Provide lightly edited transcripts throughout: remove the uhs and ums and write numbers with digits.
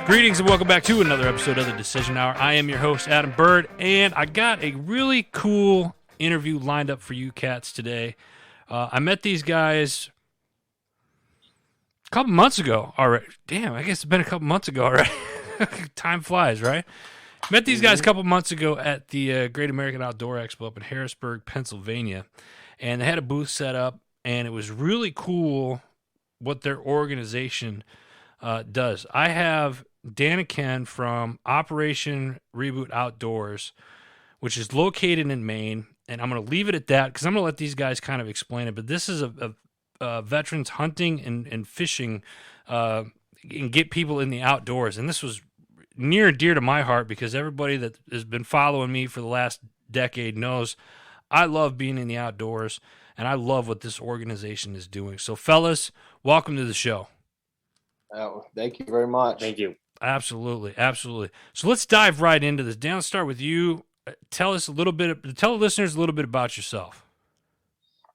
Greetings and welcome back to another episode of the Decision Hour. I am your host, Adam Bird, and I got a really cool interview lined up for you cats today. I met these guys a couple months ago already. Damn, I guess it's been a couple months ago already. Time flies, right? Met these guys a couple months ago at the Great American Outdoor Expo up in Harrisburg, Pennsylvania, and they had a booth set up, and it was really cool what their organization does. I have Dan and Ken from Operation Reboot Outdoors, which is located in Maine, and I'm going to leave it at that because I'm going to let these guys kind of explain it, but this is a veterans hunting and fishing and get people in the outdoors, and this was near and dear to my heart because everybody that has been following me for the last decade knows I love being in the outdoors, and I love what this organization is doing. So, fellas, welcome to the show. Oh, thank you very much. Thank you. Absolutely, absolutely. So let's dive right into this. Dan, let's start with you. Tell the listeners a little bit about yourself.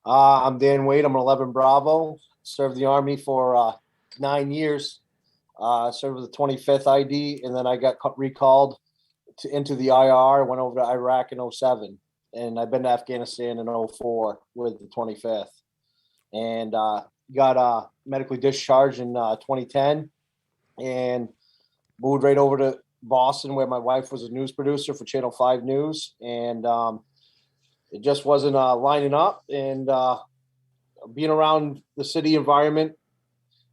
I'm Dan Waite. I'm an 11 Bravo. Served the Army for 9 years. Served with the 25th ID, and then I got recalled into the IR. Went over to Iraq in 07, and I've been to Afghanistan in 04 with the 25th, and got medically discharged in 2010, and moved right over to Boston where my wife was a news producer for Channel 5 News, and it just wasn't lining up. And being around the city environment,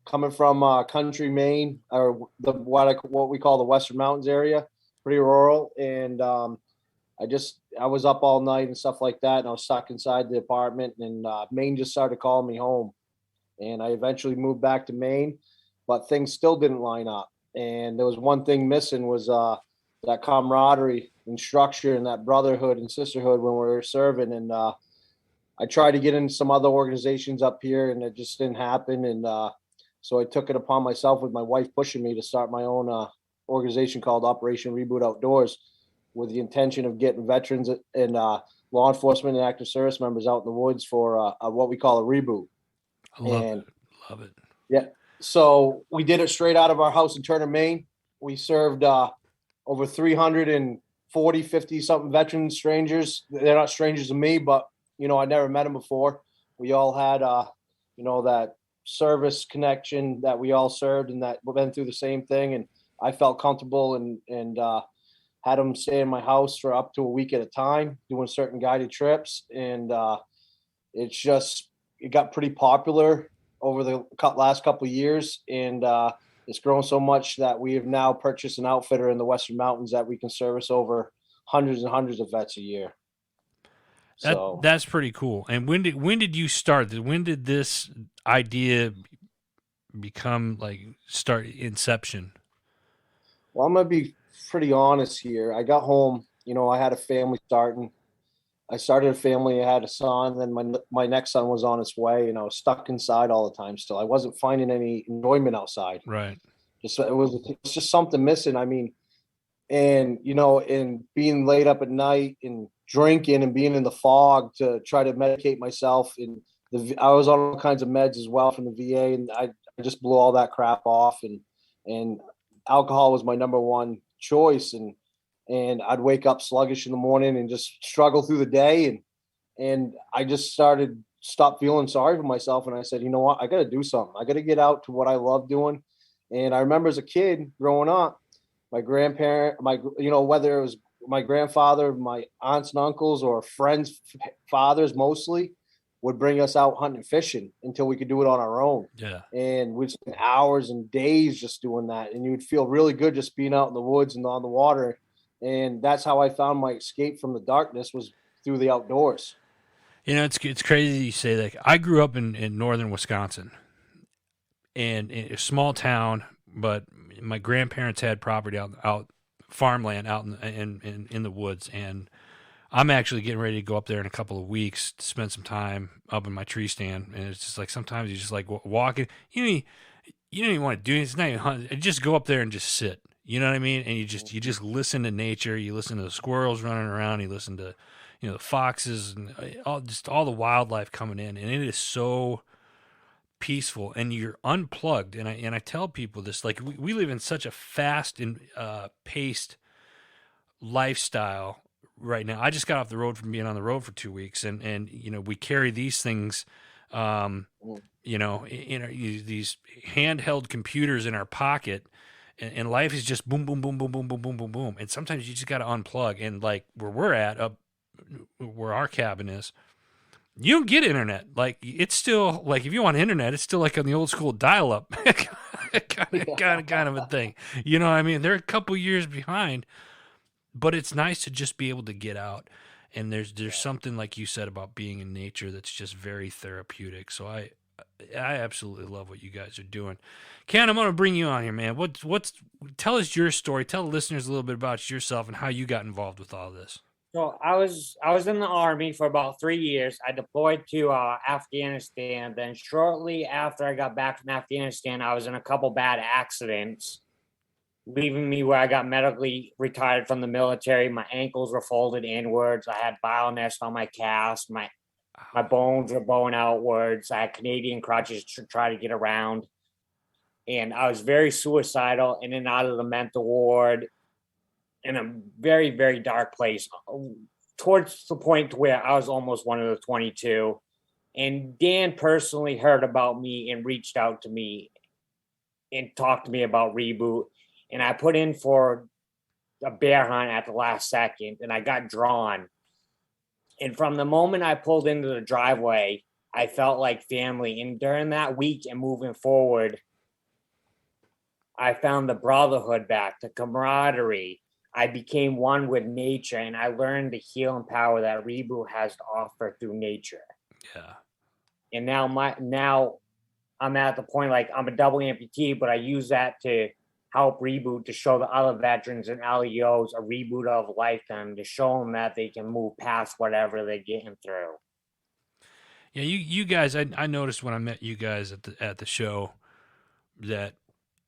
coming from country Maine, or what we call the Western Mountains area, pretty rural, and I was up all night and stuff like that, and I was stuck inside the apartment, and Maine just started calling me home, and I eventually moved back to Maine, but things still didn't line up. And there was one thing missing was that camaraderie and structure and that brotherhood and sisterhood when we were serving. And I tried to get into some other organizations up here, and it just didn't happen. And so I took it upon myself with my wife pushing me to start my own organization called Operation Reboot Outdoors, with the intention of getting veterans and law enforcement and active service members out in the woods for what we call a reboot. I love it. Yeah. So we did it straight out of our house in Turner, Maine. We served over 340, 50-something veteran strangers. They're not strangers to me, but, I never met them before. We all had, that service connection that we all served and that we've been through the same thing. And I felt comfortable and had them stay in my house for up to a week at a time, doing certain guided trips. And it got pretty popular over the last couple of years, and it's grown so much that we have now purchased an outfitter in the Western Mountains that we can service over hundreds and hundreds of vets a year. That's pretty cool. And when did you start? When did this idea become start inception? Well, I'm gonna be pretty honest here. I got home, I had a family starting. I started a family. I had a son, and my next son was on its way, and I was stuck inside all the time still. I wasn't finding any enjoyment outside. Right. It was just something missing. I mean, and, and being laid up at night and drinking and being in the fog to try to medicate myself. And I was on all kinds of meds as well from the VA, and I just blew all that crap off. And alcohol was my number one choice. And I'd wake up sluggish in the morning and just struggle through the day. And I just stopped feeling sorry for myself. And I said, you know what, I got to do something. I got to get out to what I love doing. And I remember as a kid growing up, my grandparent, whether it was my grandfather, my aunts and uncles, or friends' fathers mostly, would bring us out hunting and fishing until we could do it on our own. Yeah. And we'd spend hours and days just doing that. And you would feel really good just being out in the woods and on the water. And that's how I found my escape from the darkness, was through the outdoors. It's crazy you say that. I grew up in northern Wisconsin, and in a small town, but my grandparents had property out farmland out in the woods, and I'm actually getting ready to go up there in a couple of weeks to spend some time up in my tree stand. And it's just sometimes you just walking. You don't even want to do anything. It's not even hunting. Just go up there and just sit. You know what I mean? And you just listen to nature. You listen to the squirrels running around. You listen to, the foxes and all the wildlife coming in. And it is so peaceful and you're unplugged. And I tell people this, like we live in such a fast and paced lifestyle right now. I just got off the road from being on the road for 2 weeks, and you know, we carry these things, you know, in these handheld computers in our pocket, and life is just boom, boom, boom, boom, boom, boom, boom, boom, boom. And sometimes you just got to unplug. And like where we're at, up where our cabin is, you don't get internet. Like it's still like if you want internet, it's still like on the old school dial-up kind of a thing. You know what I mean? They're a couple years behind, but it's nice to just be able to get out. And there's something like you said about being in nature that's just very therapeutic. So I absolutely love what you guys are doing. Ken, I'm going to bring you on here, man. Tell us your story. Tell the listeners a little bit about yourself and how you got involved with all this. So I was in the Army for about 3 years. I deployed to Afghanistan. Then shortly after I got back from Afghanistan, I was in a couple bad accidents, leaving me where I got medically retired from the military. My ankles were folded inwards. I had bile nest on my cast. My bones were bowing outwards. I had Canadian crutches to try to get around. And I was very suicidal, in and out of the mental ward, in a very, very dark place, towards the point where I was almost one of the 22. And Dan personally heard about me and reached out to me and talked to me about Reboot. And I put in for a bear hunt at the last second, and I got drawn. And from the moment I pulled into the driveway, I felt like family. And during that week and moving forward, I found the brotherhood back, the camaraderie. I became one with nature, and I learned the healing power that Reboot has to offer through nature. Yeah. And now I'm at the point, like, I'm a double amputee, but I use that to help Reboot, to show the other veterans and LEOs a reboot of life, and to show them that they can move past whatever they're getting through. Yeah, you guys, I noticed when I met you guys at the show that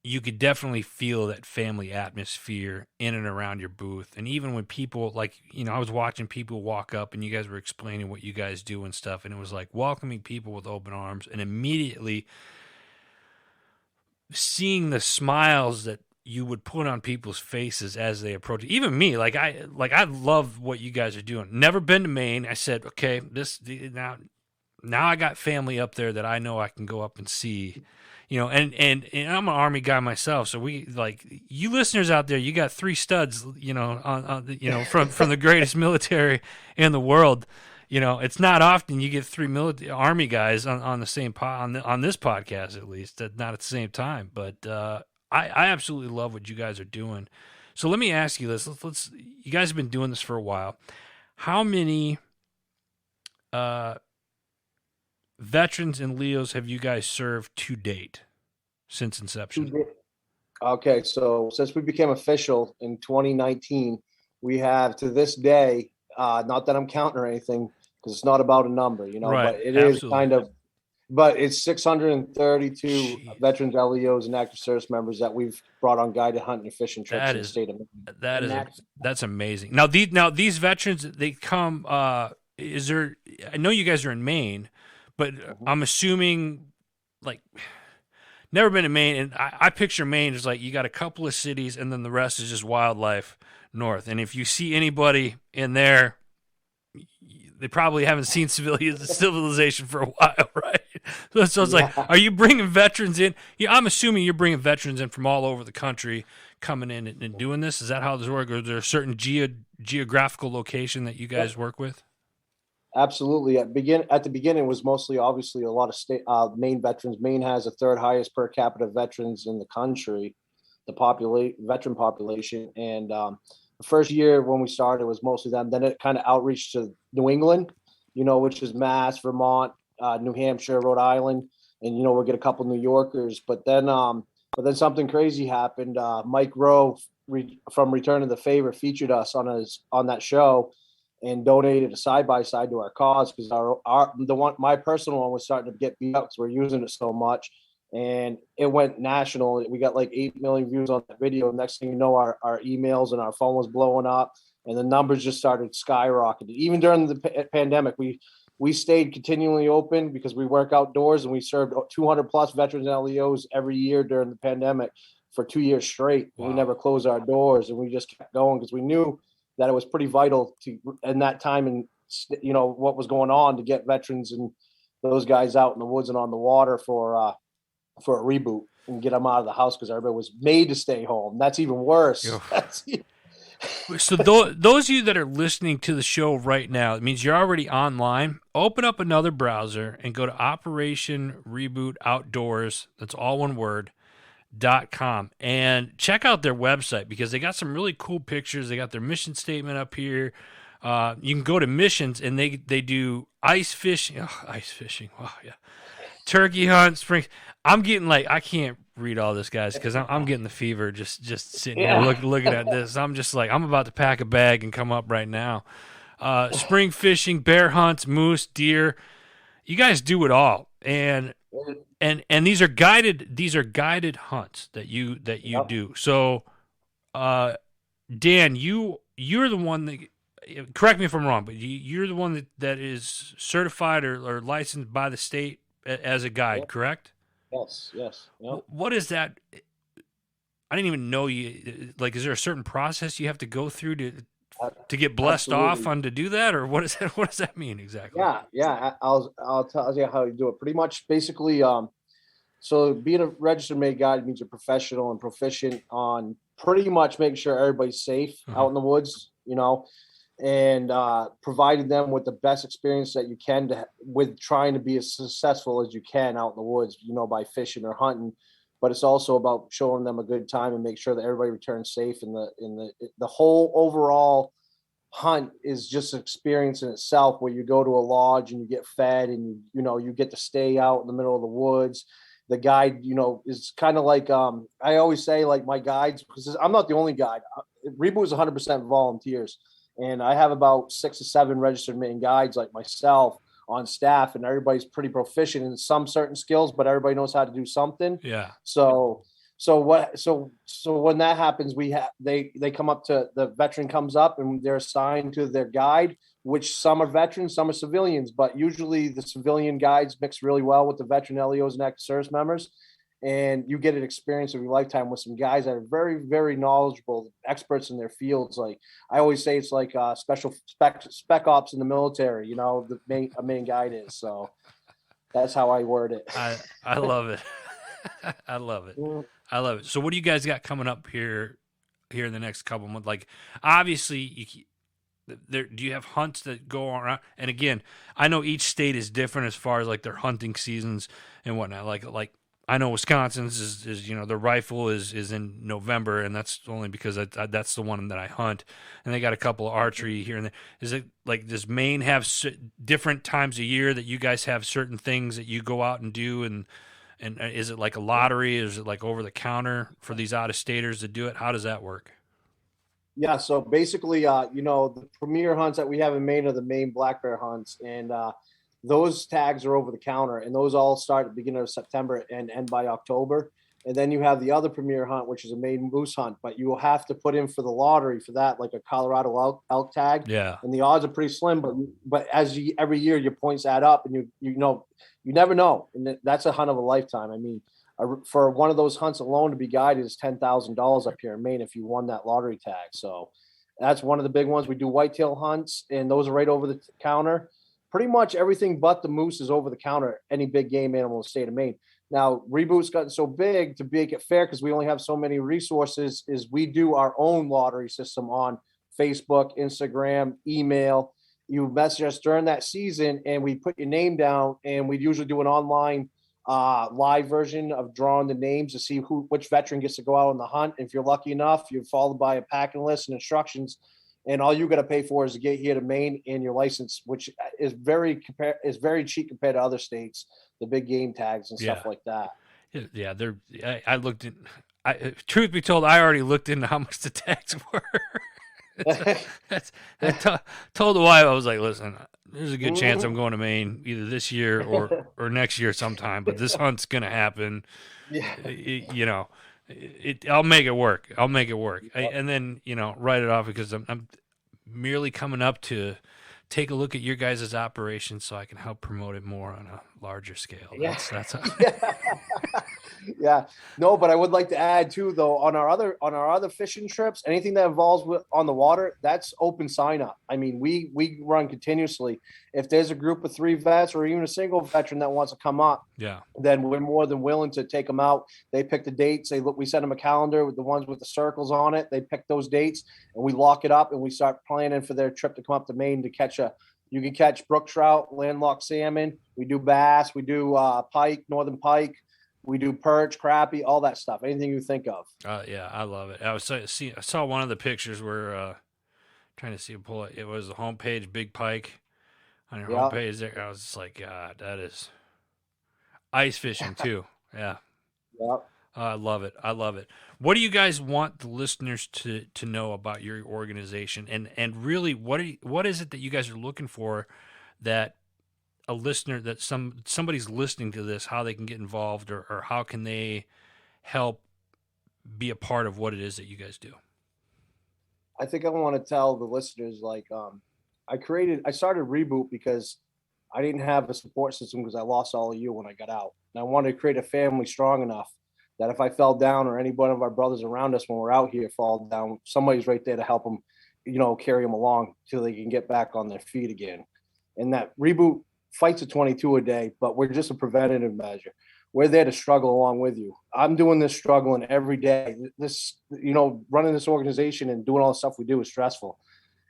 you could definitely feel that family atmosphere in and around your booth. And even when people, like, you know, I was watching people walk up and you guys were explaining what you guys do and stuff, and it was like welcoming people with open arms, and immediately seeing the smiles that you would put on people's faces as they approach. Even me, I love what you guys are doing. Never been to Maine. I said, okay, now I got family up there that I know I can go up and see, you know, and I'm an Army guy myself. So we, like, you listeners out there, you got 3 studs, you know, on you know, from the greatest military in the world. You know, it's not often you get 3 Army guys on the same on this podcast, at least, not at the same time. But I absolutely love what you guys are doing. So let me ask you this: let's you guys have been doing this for a while. How many veterans and Leos have you guys served to date since inception? Okay, so since we became official in 2019, we have to this day. Not that I'm counting or anything, because it's not about a number, you know, right, but it absolutely. is kind of, but it's 632 Jeez. veterans, LEOs, and active service members that we've brought on guided hunting and fishing trips in the state of Maine. That's amazing. Now these veterans, they come. I know you guys are in Maine, but I'm assuming, like, never been to Maine, and I picture Maine as like you got a couple of cities, and then the rest is just wildlife north. And if you see anybody in there, they probably haven't seen civilization for a while, right? So it's like, are you bringing veterans in? Yeah, I'm assuming you're bringing veterans in from all over the country, coming in and doing this. Is that how this works? Or is there a certain geographical location that you guys work with? Absolutely. At the beginning, it was mostly, obviously, a lot of state Maine veterans. Maine has the 3rd highest per capita veterans in the country, the veteran population. And the first year when we started, it was mostly them. Then it kind of outreached to New England, you know, which is Mass, Vermont, New Hampshire, Rhode Island, and, you know, we'll get a couple New Yorkers. But then something crazy happened. Mike Rowe from Return of the Favor featured us on that show and donated a side-by-side to our cause, because my personal one was starting to get beat up because we're using it so much. And it went national. We got like 8 million views on that video. Next thing you know, our emails and our phone was blowing up, and the numbers just started skyrocketing. Even during the pandemic, we we stayed continually open because we work outdoors, and we served 200 plus veterans and LEOs every year during the pandemic for 2 years straight. Wow. We never closed our doors, and we just kept going because we knew that it was pretty vital to in that time, and what was going on, to get veterans and those guys out in the woods and on the water for a reboot and get them out of the house, because everybody was made to stay home. That's even worse. So those of you that are listening to the show right now, it means you're already online. Open up another browser and go to Operation Reboot Outdoors. That's all one word. .com and check out their website, because they got some really cool pictures. They got their mission statement up here. You can go to missions, and they do ice fishing. Oh, ice fishing. Wow, yeah. Turkey hunt, spring. I'm getting I can't read all this, guys, because I'm getting the fever just sitting here looking at this. I'm just I'm about to pack a bag and come up right now. Spring fishing, bear hunts, moose, deer. You guys do it all, and these are guided hunts that you do. So, Dan, you're the one that, correct me if I'm wrong, but you're the one that is certified or licensed by the state as a guide, correct? Yes. Yep. What is that? I didn't even know you. Is there a certain process you have to go through to get blessed off on to do that, or what is that? What does that mean exactly? Yeah. I'll tell you how you do it. Pretty much, basically, so being a registered Maine guide means you're professional and proficient on pretty much making sure everybody's safe out in the woods, and providing them with the best experience that you can with trying to be as successful as you can out in the woods, by fishing or hunting. But it's also about showing them a good time and make sure that everybody returns safe. And the whole overall hunt is just an experience in itself, where you go to a lodge and you get fed, and you get to stay out in the middle of the woods. The guide, is kind of I always say, my guides, because I'm not the only guide. Reboot is 100% volunteers, and I have about 6 or 7 registered Maine guides like myself on staff, and everybody's pretty proficient in some certain skills, but everybody knows how to do something. Yeah. So when that happens, they come up to, the veteran comes up and they're assigned to their guide, which some are veterans, some are civilians, but usually the civilian guides mix really well with the veteran LEOs and active service members. And you get an experience of your lifetime with some guys that are very, very knowledgeable, experts in their fields. I always say, it's like special spec ops in the military, a Maine guide is. So that's how I word it. I love it. I love it. I love it. So what do you guys got coming up here in the next couple months? Obviously, do you have hunts that go around? And again, I know each state is different as far as their hunting seasons and whatnot. I know Wisconsin's is their rifle is in November, and that's only because that's the one that I hunt. And they got a couple of archery here and there. Is it does Maine have different times a year that you guys have certain things that you go out and do? And is it like a lottery? Is it over the counter for these out-of-staters to do it? How does that work? Yeah, so basically, the premier hunts that we have in Maine are the Maine black bear hunts, and those tags are over the counter, and those all start at the beginning of September and end by October. And then you have the other premier hunt, which is a Maine moose hunt, but you will have to put in for the lottery for that, like a Colorado elk tag. Yeah. And the odds are pretty slim, but every year your points add up, and you never know. And that's a hunt of a lifetime. I mean, for one of those hunts alone to be guided is $10,000 up here in Maine if you won that lottery tag. So that's one of the big ones. We do whitetail hunts, and those are right over the counter. Pretty much everything but the moose is over the counter, any big game animal in the state of Maine. Now, Reboot's gotten so big, to make it fair, because we only have so many resources, is we do our own lottery system on Facebook, Instagram, email. You message us during that season, and we put your name down, and we usually do an online live version of drawing the names to see which veteran gets to go out on the hunt. If you're lucky enough, you're followed by a packing list and instructions. And all you got to pay for is to get here to Maine and your license, which is very cheap compared to other states, the big game tags and stuff like that. Yeah, I looked in. Truth be told, I already looked into how much the tags were. I told the wife, I was like, listen, there's a good chance I'm going to Maine either this year or next year sometime, but this hunt's gonna happen. Yeah. I'll make it work. And then write it off, because I'm merely coming up to take a look at your guys' operation so I can help promote it more on a larger scale. Yeah. That's Yeah. Yeah. No, but I would like to add too, though, on our other fishing trips, anything that involves on the water, that's open sign up. I mean, we run continuously. If there's a group of 3 vets or even a single veteran that wants to come up, yeah. then we're more than willing to take them out. They pick the dates. They look. We send them a calendar with the ones with the circles on it. They pick those dates, and we lock it up, and we start planning for their trip to come up to Maine to catch a. You can catch brook trout, landlocked salmon. We do bass. We do pike, northern pike. We do perch, crappie, all that stuff. Anything you think of. Yeah, I love it. I saw one of the pictures where trying to see a pull. It was the homepage, Big Pike on your homepage there. I was just like, God, that is ice fishing too. Yeah. Yep. I love it. I love it. What do you guys want the listeners to know about your organization, and really what is it that you guys are looking for that a listener, that somebody's listening to this, how they can get involved, or how can they help be a part of what it is that you guys do? I think I want to tell the listeners, like, I started Reboot because I didn't have a support system because I lost all of you when I got out. And I wanted to create a family strong enough that if I fell down, or any one of our brothers around us when we're out here fall down, somebody's right there to help them, carry them along till they can get back on their feet again. And that Reboot fights a 22 a day, but we're just a preventative measure. We're there to struggle along with you. I'm doing this struggling every day. This, running this organization and doing all the stuff we do is stressful.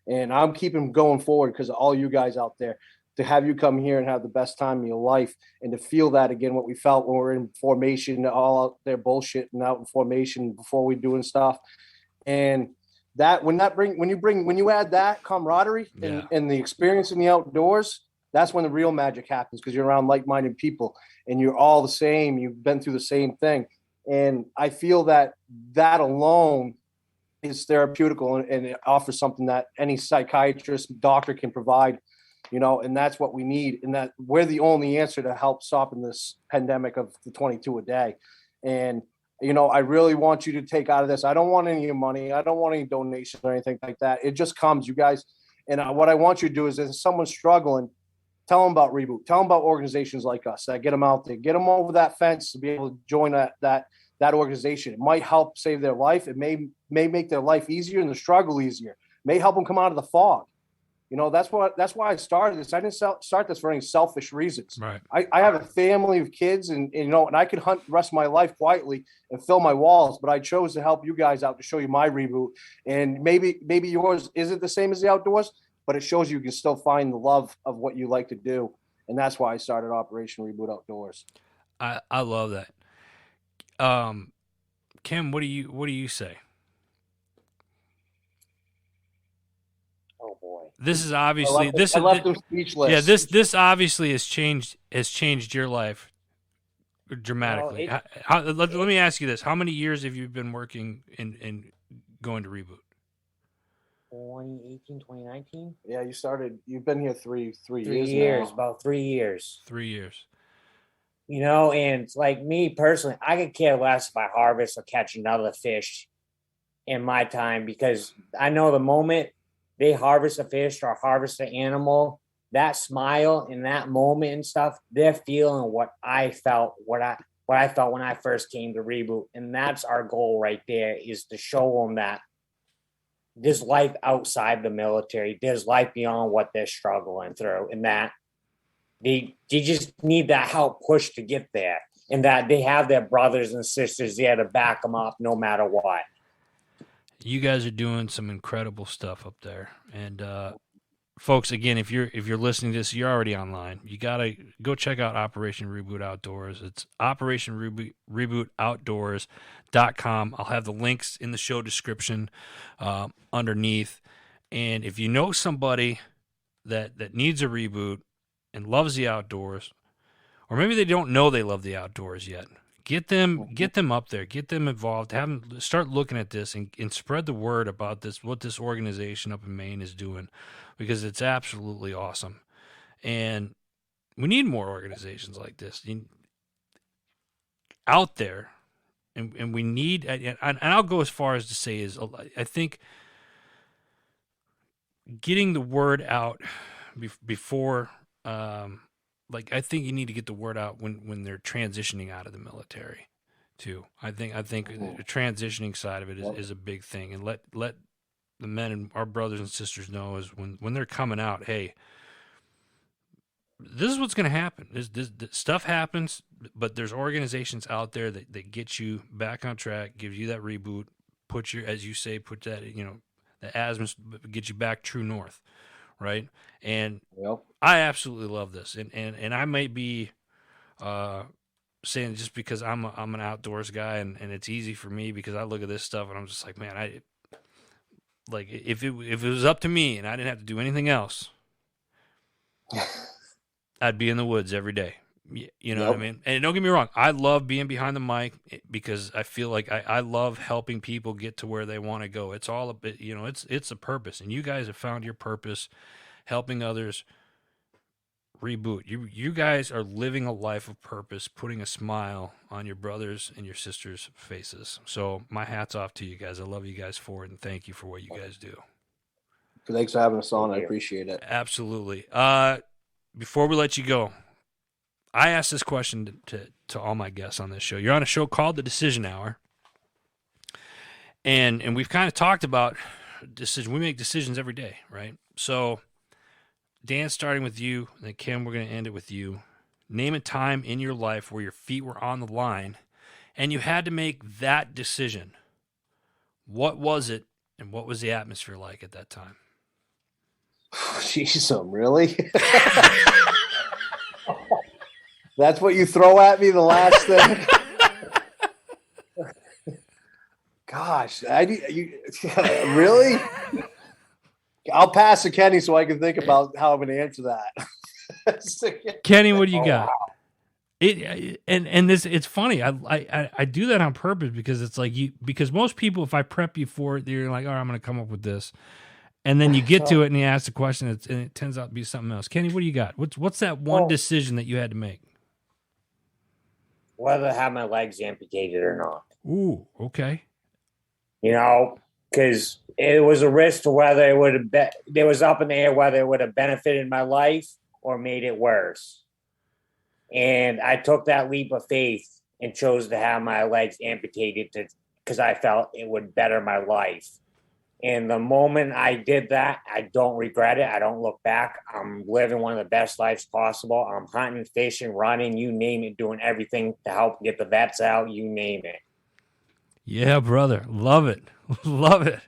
And I'm keeping going forward because of all you guys out there, to have you come here and have the best time of your life, and to feel that again, what we felt when we were in formation, all out there bullshitting out in formation before we doing stuff. And that, when you add that camaraderie and the experience in the outdoors, that's when the real magic happens, because you're around like-minded people and you're all the same. You've been through the same thing. And I feel that alone is therapeutical, and it offers something that any psychiatrist, doctor can provide, and that's what we need. And that we're the only answer to help stopping this pandemic of the 22 a day. And, I really want you to take out of this. I don't want any of your money. I don't want any donations or anything like that. It just comes, you guys. And what I want you to do is, if someone's struggling, tell them about Reboot. Tell them about organizations like us that get them out there, get them over that fence to be able to join that organization. It might help save their life. It may make their life easier and the struggle easier. It may help them come out of the fog. That's why I started this. I didn't start this for any selfish reasons. Right. I have a family of kids, and I could hunt the rest of my life quietly and fill my walls, but I chose to help you guys out, to show you my Reboot. And maybe yours isn't the same as the outdoors, but it shows you can still find the love of what you like to do. And that's why I started Operation Reboot Outdoors. I love that. Kim, what do you say? Oh boy. This is obviously I left them speechless. Yeah, this obviously has changed your life dramatically. Let me ask you this: how many years have you been working in going to Reboot? 2018, 2019. Yeah, you've been here three years now. About 3 years. 3 years. And like me personally, I could care less if I harvest or catch another fish in my time, because I know the moment they harvest a fish or harvest an animal, that smile in that moment and stuff, they're feeling what I felt, what I felt when I first came to Reboot. And that's our goal right there, is to show them that there's life outside the military. There's life beyond what they're struggling through, and that they just need that help push to get there, and that they have their brothers and sisters there to back them up no matter what. You guys are doing some incredible stuff up there. And folks, again, if you're listening to this, you're already online. You got to go check out Operation Reboot Outdoors. It's Operation Reboot Outdoors.com. I'll have the links in the show description underneath. And if you know somebody that needs a reboot and loves the outdoors, or maybe they don't know they love the outdoors yet, get them up there, get them involved, have them start looking at this and spread the word about this, what this organization up in Maine is doing, because it's absolutely awesome. And we need more organizations like this out there. And we need, and I'll go as far as to say is, I think getting the word out, before, like I think you need to get the word out when they're transitioning out of the military, too. I think the transitioning side of it is a big thing, and let the men and our brothers and sisters know is when they're coming out, hey, this is what's going to happen. This stuff happens, but there's organizations out there that get you back on track, gives you that reboot, put your, as you say, put that, the azimuth, get you back true north, right? And I absolutely love this, and I may be saying just because I'm an outdoors guy and it's easy for me because I look at this stuff and I'm just like, man, if it was up to me and I didn't have to do anything else, I'd be in the woods every day. You know what I mean? And don't get me wrong, I love being behind the mic because I feel like I love helping people get to where they want to go. It's all a bit, it's a purpose, and you guys have found your purpose, helping others reboot. You guys are living a life of purpose, putting a smile on your brothers and your sisters' faces. So my hat's off to you guys. I love you guys for it, and thank you for what you guys do. Thanks for having us on. I appreciate it. Absolutely. Before we let you go, I asked this question to all my guests on this show. You're on a show called The Decision Hour, and we've kind of talked about decision. We make decisions every day, right? So, Dan, starting with you, and then Kim, we're going to end it with you. Name a time in your life where your feet were on the line, and you had to make that decision. What was it, and what was the atmosphere like at that time? Jeez, really? That's what you throw at me, the last thing? Gosh, really? I'll pass to Kenny so I can think about how I'm going to answer that. Kenny, what do you got? It's funny. I do that on purpose because it's like because most people, if I prep you for it, you're like, all right, I'm going to come up with this. And then you get to it and you ask the question and it turns out to be something else. Kenny, what do you got? What's that one decision that you had to make? Whether to have my legs amputated or not. Ooh, okay. Because it was a risk to whether it would have been, it was up in the air whether it would have benefited my life or made it worse. And I took that leap of faith and chose to have my legs amputated because I felt it would better my life. And the moment I did that, I don't regret it. I don't look back. I'm living one of the best lives possible. I'm hunting, fishing, running, you name it, doing everything to help get the vets out, you name it. Yeah, brother. Love it. Love it.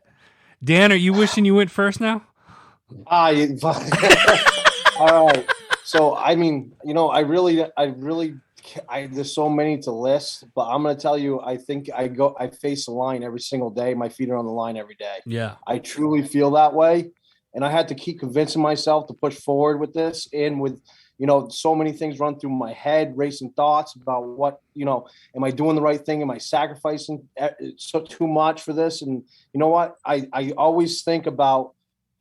Dan, are you wishing you went first now? All right. So, I mean, there's so many to list, but I'm going to tell you, I think I face the line every single day. My feet are on the line every day. Yeah. I truly feel that way. And I had to keep convincing myself to push forward with this. And with, so many things run through my head, racing thoughts about what, am I doing the right thing? Am I sacrificing too much for this? And you know what? I always think about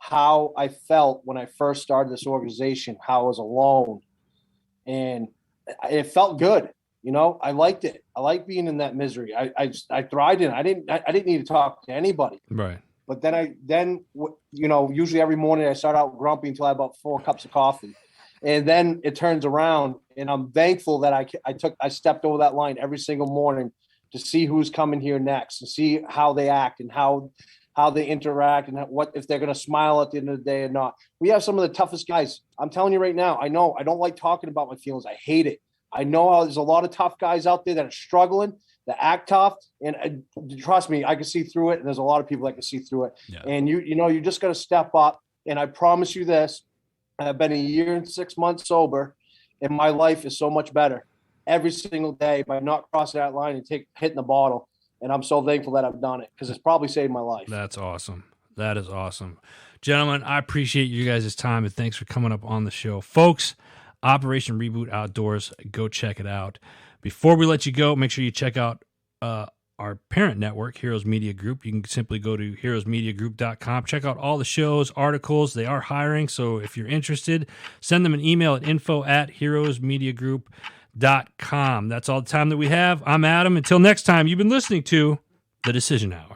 how I felt when I first started this organization, how I was alone. And it felt good. I liked it. I like being in that misery. I thrived in it. I didn't need to talk to anybody. Right. But then usually every morning I start out grumpy until I have about 4 cups of coffee. And then it turns around and I'm thankful that I stepped over that line every single morning to see who's coming here next and see how they act and how they interact and what if they're going to smile at the end of the day or not. We have some of the toughest guys. I'm telling you right now, I know I don't like talking about my feelings. I hate it. I know there's a lot of tough guys out there that are struggling, that act tough. And trust me, I can see through it. And there's a lot of people that can see through it. Yeah. And you just got to step up. And I promise you this, I've been 1 year and 6 months sober and my life is so much better every single day by not crossing that line and hitting the bottle. And I'm so thankful that I've done it because it's probably saved my life. That's awesome. That is awesome. Gentlemen, I appreciate you guys' time and thanks for coming up on the show. Folks, Operation Reboot Outdoors, go check it out. Before we let you go, make sure you check out our parent network, Heroes Media Group. You can simply go to heroesmediagroup.com. Check out all the shows, articles. They are hiring, so if you're interested, send them an email at info@heroesmediagroup.com. That's all the time that we have. I'm Adam. Until next time, you've been listening to The Decision Hour.